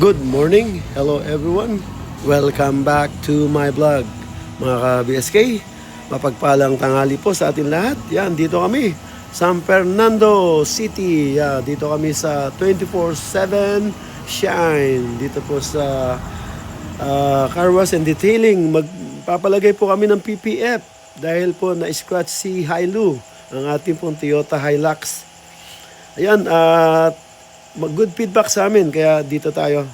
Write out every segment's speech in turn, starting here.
Good morning! Hello everyone! Welcome back to my vlog. Mga ka-BSK, mapagpalang tanghali po sa atin lahat. Yan, dito kami, San Fernando City. Yan, dito kami sa 24/7 Shine. Dito po sa Car Wash and Detailing. Magpapalagay po kami ng PPF dahil po na-scratch si Hailu, ang ating pong Toyota Hilux. Ayan, good feedback sa amin, kaya dito tayo.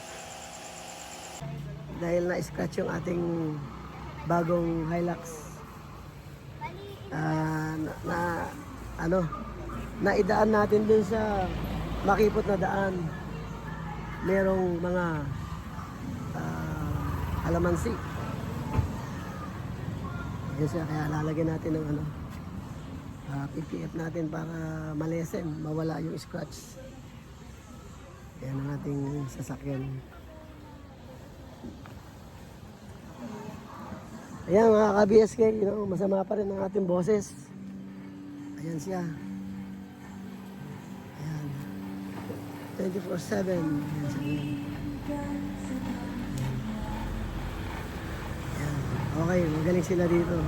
Dahil na-scratch yung ating bagong Hilux, naidaan natin dun sa makipot na daan. Merong mga alamansi. Yan siya, kaya lalagyan natin ng PPF natin para malesen, mawala yung scratch. Yan ang ating sasakyan. Ayan mga ka-BSK, masama pa rin ang ating boses. Ayan siya. Ayan. 24/7. Ayan siya. Ayan. Okay, magaling sila dito.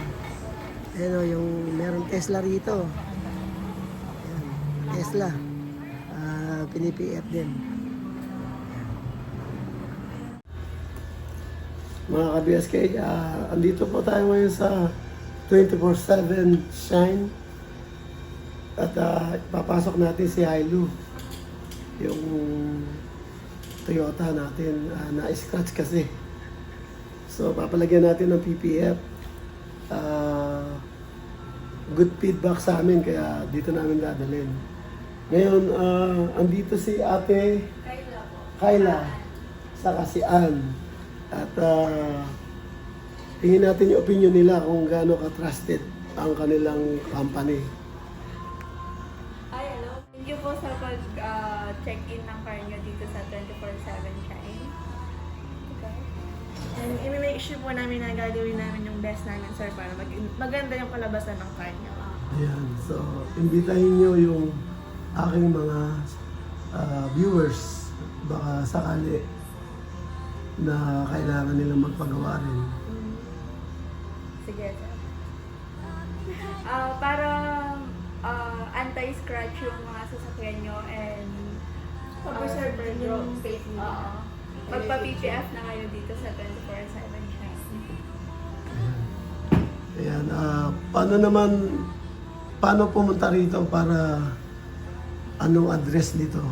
Ayan yung meron Tesla rito. Ayan, Tesla. PPF din. Mga ka-BSK, andito po tayo ngayon sa 24/7 Shine at papasok natin si Hailu, yung Toyota natin, na-scratch kasi, so papalagyan natin ng PPF. Good feedback sa amin, kaya dito namin dadalhin. Ngayon, andito si Ate Kyla saka si Ann. At tingin natin yung opinion nila kung gaano ka-trusted ang kanilang company. Hi, hello. Thank you po sa pag-check-in ng car nyo dito sa 24/7 Shine. Okay. And i-make sure po namin na gagawin namin yung best namin, sir, para maganda yung kalabasan ng car nyo. Ayan, so imbitahin nyo yung aking mga viewers, baka sakali na kailangan nilang magpagawa rin. Sige, sir. Para anti-scratch yung mga sasakyan nyo and pag-preserve yung safety nyo. Magpa-PPF na kayo dito sa 24/7 Shine. Ayan, paano pumunta rito, para anong address nito?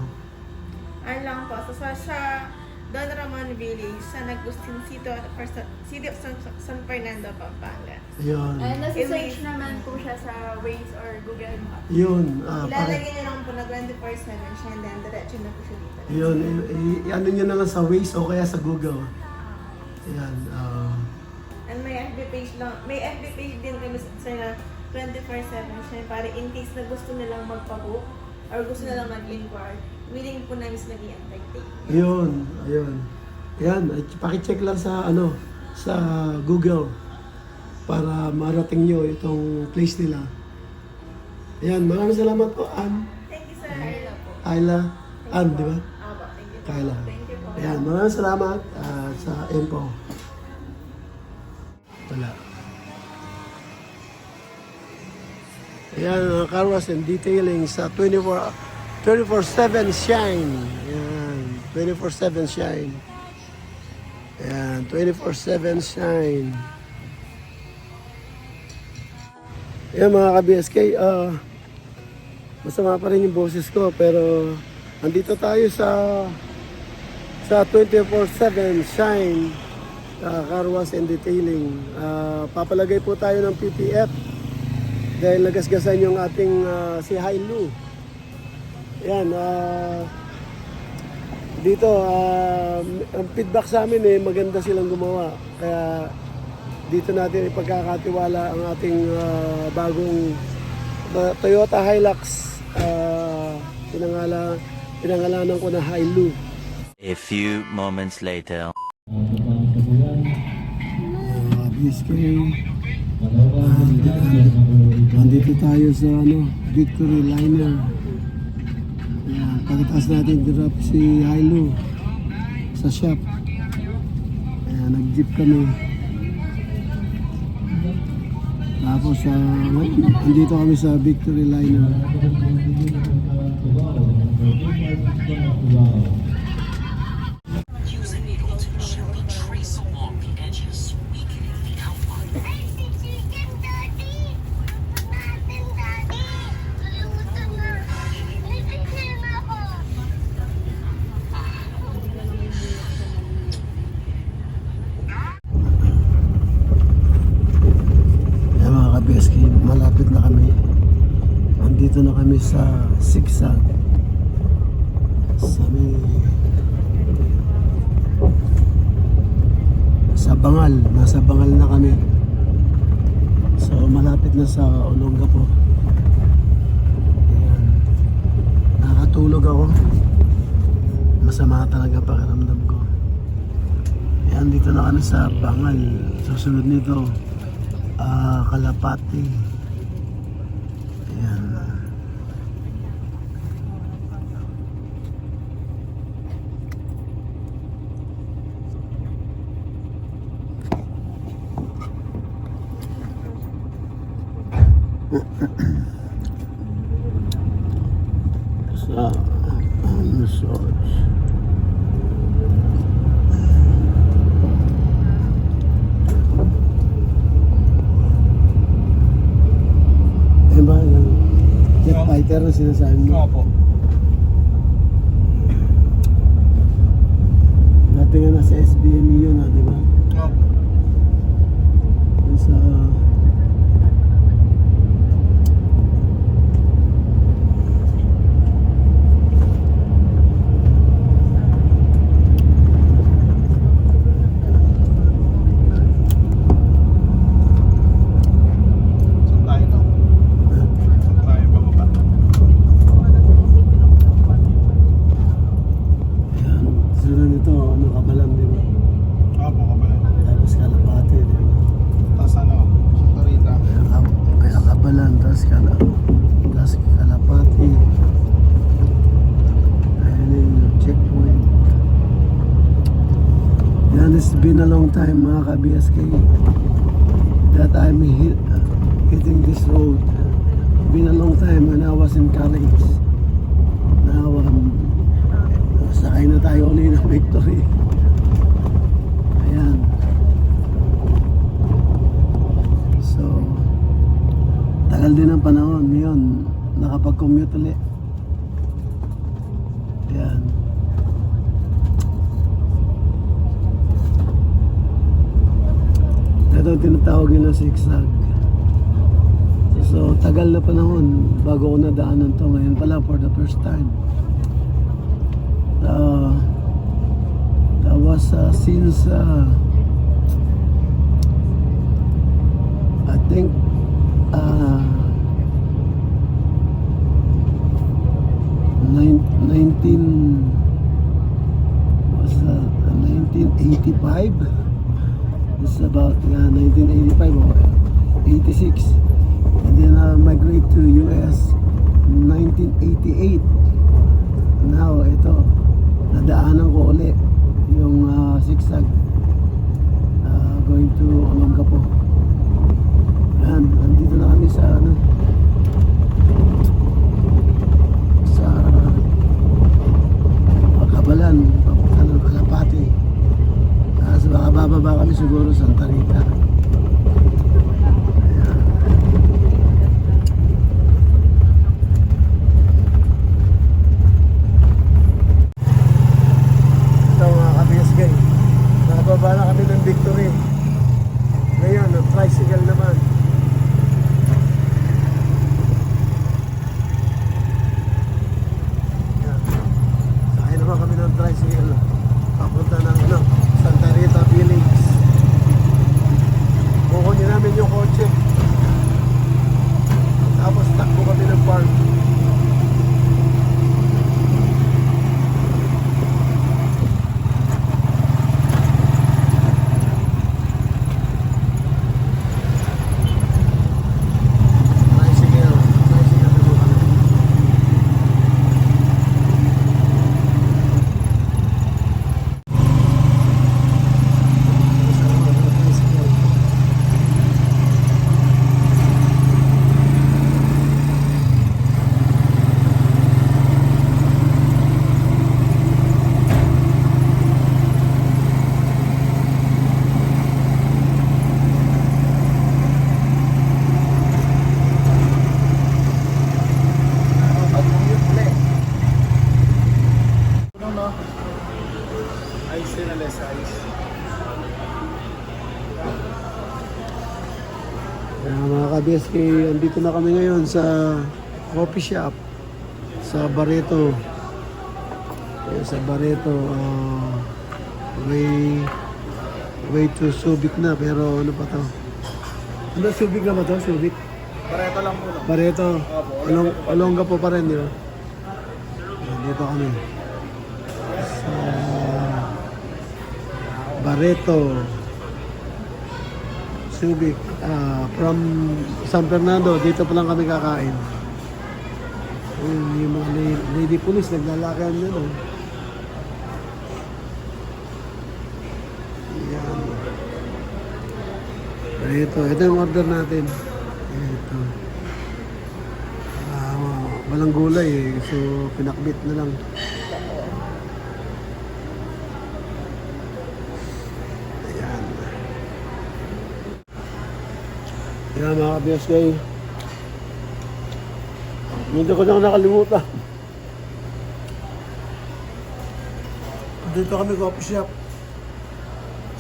Ano lang po, sa Don Ramon Village, sa Agustin City of San Fernando, Pampanga. Ayun. And nasa-search naman po siya sa Waze or Google Maps. Yun. Ilalagay niyo lang po na 24/7 siya, and then diretso na po siya dito. Yun. Ano nyo na lang sa Waze o kaya sa Google. Ayan. And may FB page lang, may FB page din kami sa na 24/7 siya, para in case na gusto nilang magpa-book or gusto nilang mag-inquire, willing po namin sila i-entertain. Yun. Ayun. Ayan. Pakicheck lang sa sa Google para marating nyo itong place nila. Ayan. Maraming salamat po, Ann. Thank you, sir. Ayla po. Ayla. Ann, di ba? Thank you. Kyla. Thank you po. Ayan, maraming salamat sa info. Wala. Ayan, car wash and detailing sa 24/7 Shine. Ayan, 24/7 Shine. Ayan, 24/7 Shine. Ayan mga ka-BSK, masama pa rin yung boses ko pero andito tayo sa 24/7 Shine car wash and detailing. Papalagay po tayo ng PPF dahil nagasgasan yung ating si Hailu. Ayan, dito ang feedback sa amin maganda silang gumawa. Kaya dito natin ipagkakatiwala ang ating bagong Toyota Hilux. Pinangalanan ko na Hailu. A few moments later. BSK. Nandito tayo sa Victory Liner. Pagkatapos natin drop si Hailu sa shop. Nag-jeep kami. Tapos andito kami sa Victory Liner. Use a needle to gently trace along the edges, weakening the outline. Ay, si Chicken Daddy! Natin, Daddy! Luto na! Nipigil ako! Ayan mga ka-BSK, malapit na kami. Andito na kami sa Sigsag. Sa Bangal. Nasa Bangal na kami. So malapit na sa Olongapo. Ayan. Nakatulog ako. Masama talaga pakiramdam ko. Ayan, dito na kami sa Bangal. Susunod nito Kalapati. Ayan. Sa massage. Ba yung jet fighter na sinasabi mo? Opo. Dati nga nasa SBME yun di ba? Opo. Yung sa Saan tayo daw? Saan tayo bababa? Ayan, sunod nito Kabalang di ba? Opo, kabalan. Tapos Kalapati di ba? Tapos ano? Torita. Kaya Kabalang, tapos Kalapati. Ayan yung checkpoint. Yan, it's been a long time mga ka-BSK that I'm hitting this road. Been a long time when I was in college. Now, sakay na tayo ulit ng Victory. Ayan. So, tagal din ang panahon. Ngayon, nakapag-commute ulit. Ayan. Ito ang tinatawag yun na Sigsag. So, tagal na panahon bago ko nadaanan to. Ngayon pala for the first time. That was since I think 1985. It's about 1985 or 86. And then migrate to US 1988. Now ito, nadaanan ko ulit ng tricycle. Papunta ng Santa Rita Village. Kukunin namin yung kotse. Tapos takbo kami ng park. Tricycle na kami. Ano no? Ice na less ice. Mga ka-BSK, andito na kami ngayon sa coffee shop sa Barreto. Ayan, sa Barreto, way to Subic na, pero ano pa to? Ano, Subic na ba to? Subic? Pareto lang po no? Barreto. Opo, Olonga po pa rin, di ba? Ayan, dito kami. Sa Barreto. Subic. From San Fernando, dito pa lang kami kakain. Ayun, yung mga lady police, naglalakan na doon. Ayan. Ito yung order natin. Ito. Walang gulay eh, so pinakbit na lang. Ayan. Ayan mga ka-BSK. Hindi ko na nakalimutan. Dito kami coffee shop.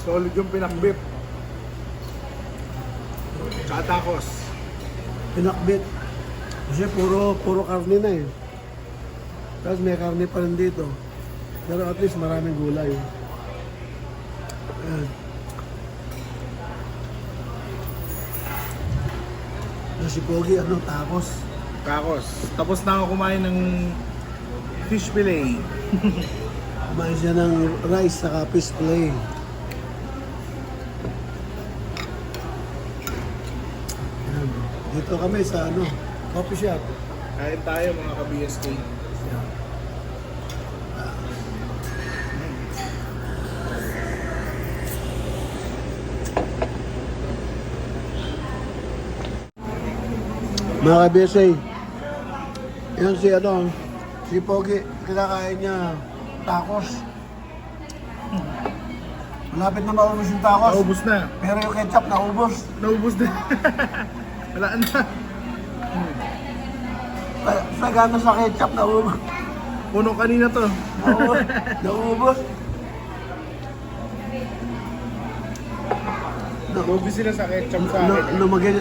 Solid yung pinakbit. Tsaka tacos. Pinakbit. Kasi puro karne na eh. Tapos may karne pa rin dito. Pero at least maraming gulay. Ayan. Si Pogi, tacos. Tacos. Tapos na ako kumain ng fish fillet. Kumain siya ng rice saka fish fillet. Ayan. Dito kami sa coffee shop. Kain tayo mga ka-BSK. Mga ka-BSA, yan si Pogi, kinakain niya tacos. Malapit na maubos yung tacos. Naubos na. Pero yung ketchup naubos. Naubos na. Wala na. Sagana sa ketchup naubos. Puno kanina to. Naubos. Lugi sila sa ketchup sa akin.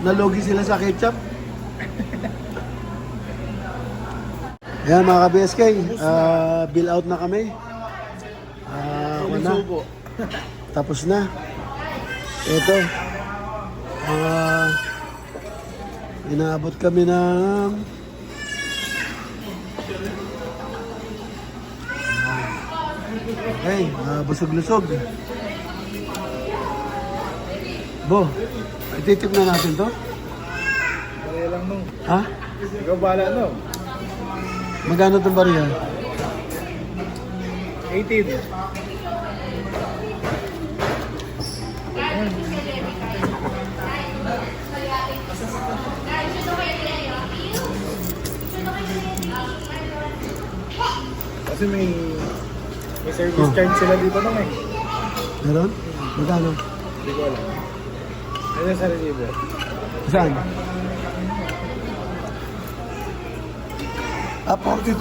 Nalogi sila sa ketchup. Ayan mga ka-BSK, bill out na kami. Subo. Tapos na. Ito. Inaabot kami ng busog-lusog. Bo, ititip na natin to? Bariya lang nung. Ha? Ikaw bala no? Magkano itong bariya? 18. Kasi may service charge sila dito nung eh. Meron? Magkano? Hindi ko alam. Ano sa resibo? Saan? 42.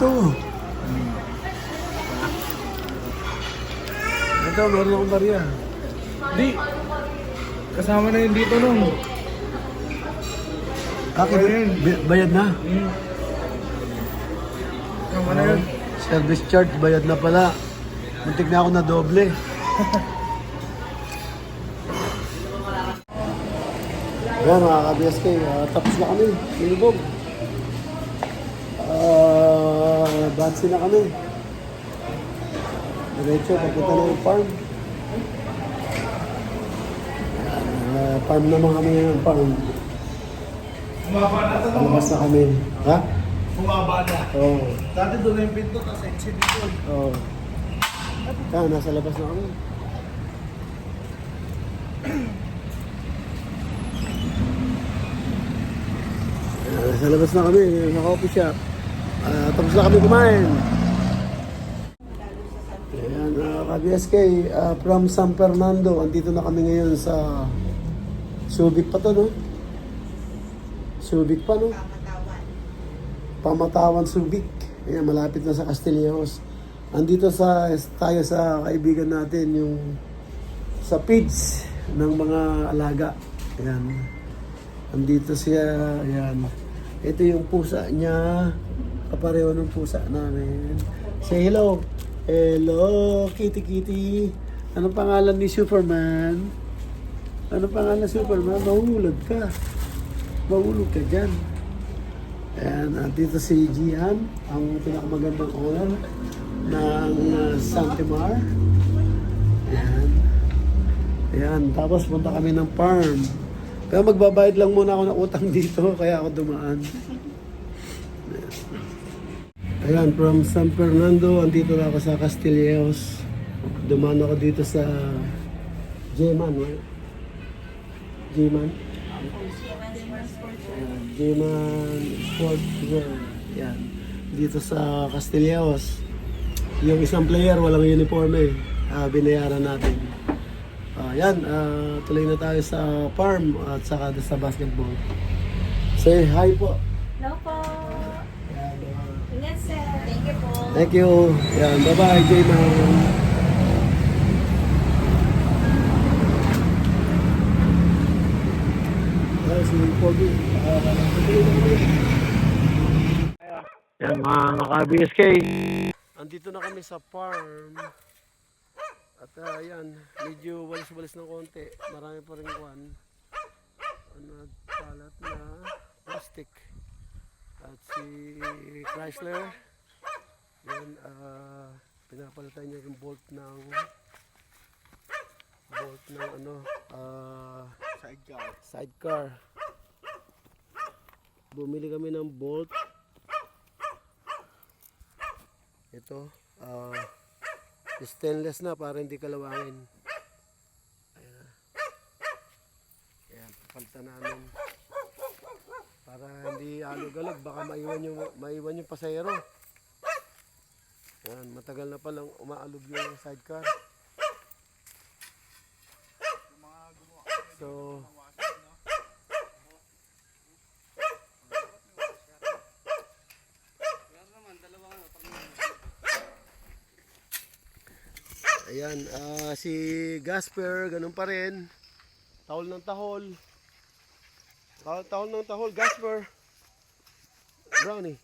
Ito, meron akong bariya. Hindi. Kasama na yun dito nung. Bakit? Bayad na? Kasama na yun. Service charge, bayad na pala. Muntik na ako na doble. Ayan mga ka-BSK, tapos na kami. Minibog. Bansi na kami. Diretso, papunta na yung farm. Farm naman kami ngayon, farm. Lumabas na kami. Ha? Bumaba na. Oo. Dati doon na yung pinto, tapos exhibit doon. Oo. Nasa labas na kami. Nasa labas na kami, sa coffee shop. Tapos na kami kumain. Ayan, ka-BSK, from San Fernando, andito na kami ngayon sa Subic pa to, no? Subic pa, no? Pamatawan Subic. Ayan, malapit na sa Castillejos. Andito tayo sa kaibigan natin, yung sa pigs ng mga alaga. Ayan. Andito siya, ayan. Ito yung pusa niya. Kapareho ng pusa namin. Say hello. Hello, kitty kitty. Anong pangalan ni Superman? Anong pangalan ni Superman? Mahulog ka. Mahulog ka dyan. Ayan, dito si Gian, ang pinakamagandang owner ng Santimar. Ayan. Ayan, tapos punta kami ng farm. Pero magbabayad lang muna ako ng utang dito, kaya ako dumaan. Ayan, from San Fernando, andito na ako sa Castillejos. Dumaan ako dito sa J-Man, right? J-Man? J-Man Sport World. Yan. Dito sa Castillejos. Yung isang player, walang uniform eh. Binayaran natin. Yan, tuloy na tayo sa farm at saka sa basketball. Say hi po. Hello po. Yan, Ingat sir. Thank you po. thank you. Yan, bye-bye, J-Man. Si Pogi. Yan mga ka-BSK. Andito na kami sa farm. At yan, medyo walis-walis ng konti. Marami pa rin kwan. Nagpalat na plastic. At si Chrysler. Yan, pinapalitan niya yung bolt ng sidecar. Bumili kami ng bolt. Ito, stainless na para hindi kalawangin. Ayan. Ayan, papalitan namin. Para hindi alog-alog, baka maiwan yung pasahero. Ayan, matagal na palang umaalog yung sidecar. So, ayan, si Gasper, ganun pa rin. Tahol ng tahol. Tahol ng tahol, Gasper. Brownie.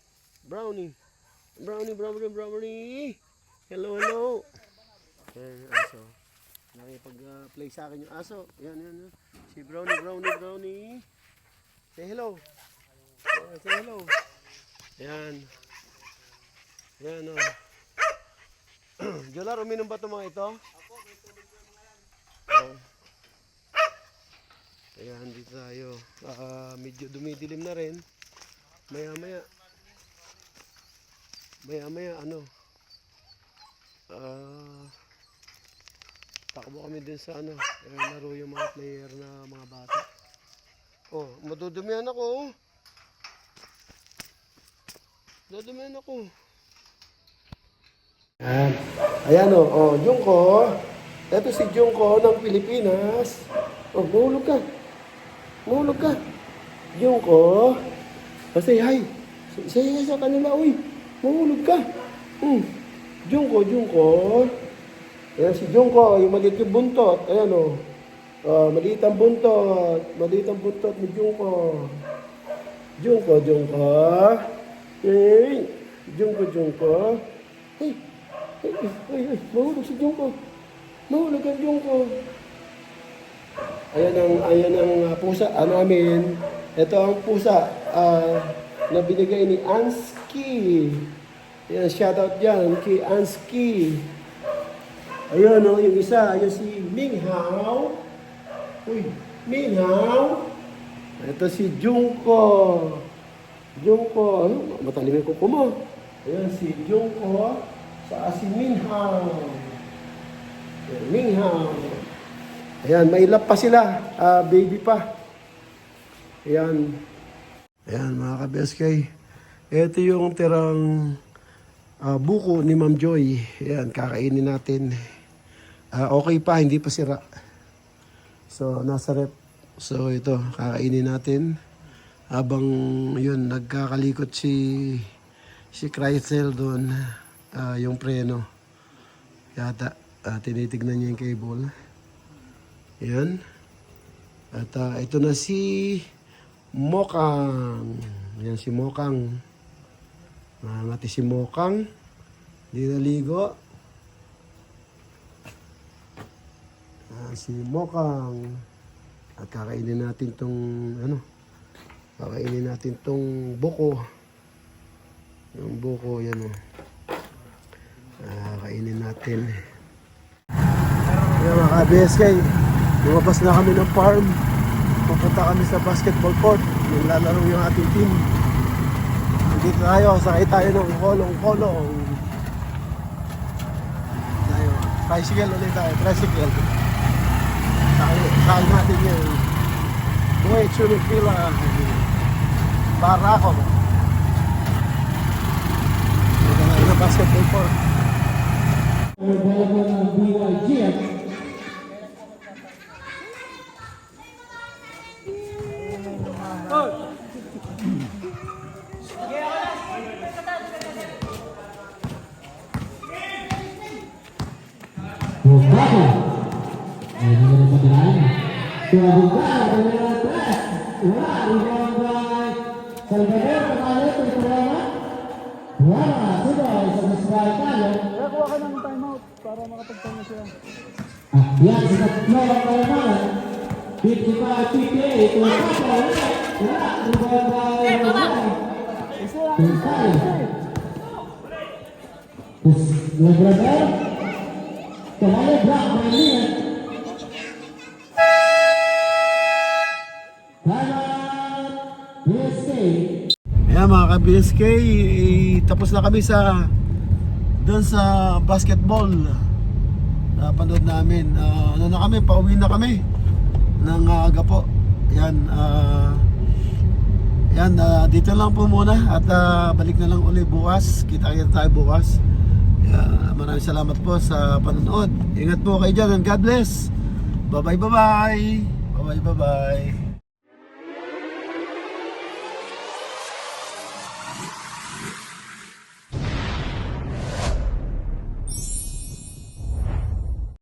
Hello. Ayan, aso. Nakipag-play sa akin yung aso. Yan. Si Brownie. Say hello. Say hello. Yan. Yan, oh. Jolar, uminom ba itong mga ito? Ayan, dito tayo. Medyo dumidilim na rin. Maya-maya, takbo kami din sa laro yung mga player na mga bata. Oh, madudumihan ako. Ayan Jungko. Ito si Jungko ng Pilipinas. Oh, mahulog ka. Jungko. Say hi. Say hi sa kanila, uy. Mahulog ka. Jungko. Ayan si Jungko, yung maliit yung buntot. Ayan maliit ang buntot ni Jungko. Jungko. Hey, Jungko. Ay, mahulog si Jungko. Mahulog ang Jungko. Ayan ang pusa namin. Ito ang pusa na binigay ni Ansky. Ayan, shoutout dyan kay Ansky. Ayan yung isa. Ayan si Minghao. Uy, Minghao. Ito si Jungko. Jungko, ano? Matalim yung kuko mo. Ayan si Jungko. Sa si Minghao. Ayan, Minghao. Ayan, may lap pa sila. Baby pa. Ayan. Ayan mga ka-BSK. Ito yung tirang buko ni Ma'am Joy. Ayan, kakainin natin. Okay pa, hindi pa sira. So, nasa rep. So, ito, kakainin natin. Habang yun, nagkakalikot si Chrysler doon. Yung preno. Yata, tinitignan niya yung cable. Ayan. At ito na si Mokang. Ayan si Mokang. Mangati si Mokang. Di naligo. Si Mokang. At kakainin natin tong kakainin natin tong buko. Yung buko, yan o. Kakainin natin. Ayan mga ka-BSK. Lumabas na kami ng farm. Pupunta kami sa basketball court. Naglalaro yung ating team. Dito tayo, sakay tayo ng kolong-kolong. Tayo, tricycle ulit tayo, tricycle. Sakay natin yun. Buhay, swimming pool. Para ako. Dito na yung basketball court. Yan, sa tatlo ang kailangan. 55-58, ito ang kapal. Wala, Labrador. Kamali, block, may liyan. Timeout, BSK. Ayan mga ka-BSK, tapos na kami doon sa basketball. Panood namin. Pauwi na kami ng aga po. Yan, dito lang po muna at balik na lang uli bukas. Kita-kita tayo bukas. Maraming salamat po sa panonood. Ingat po kayo dyan and God bless. Bye-bye.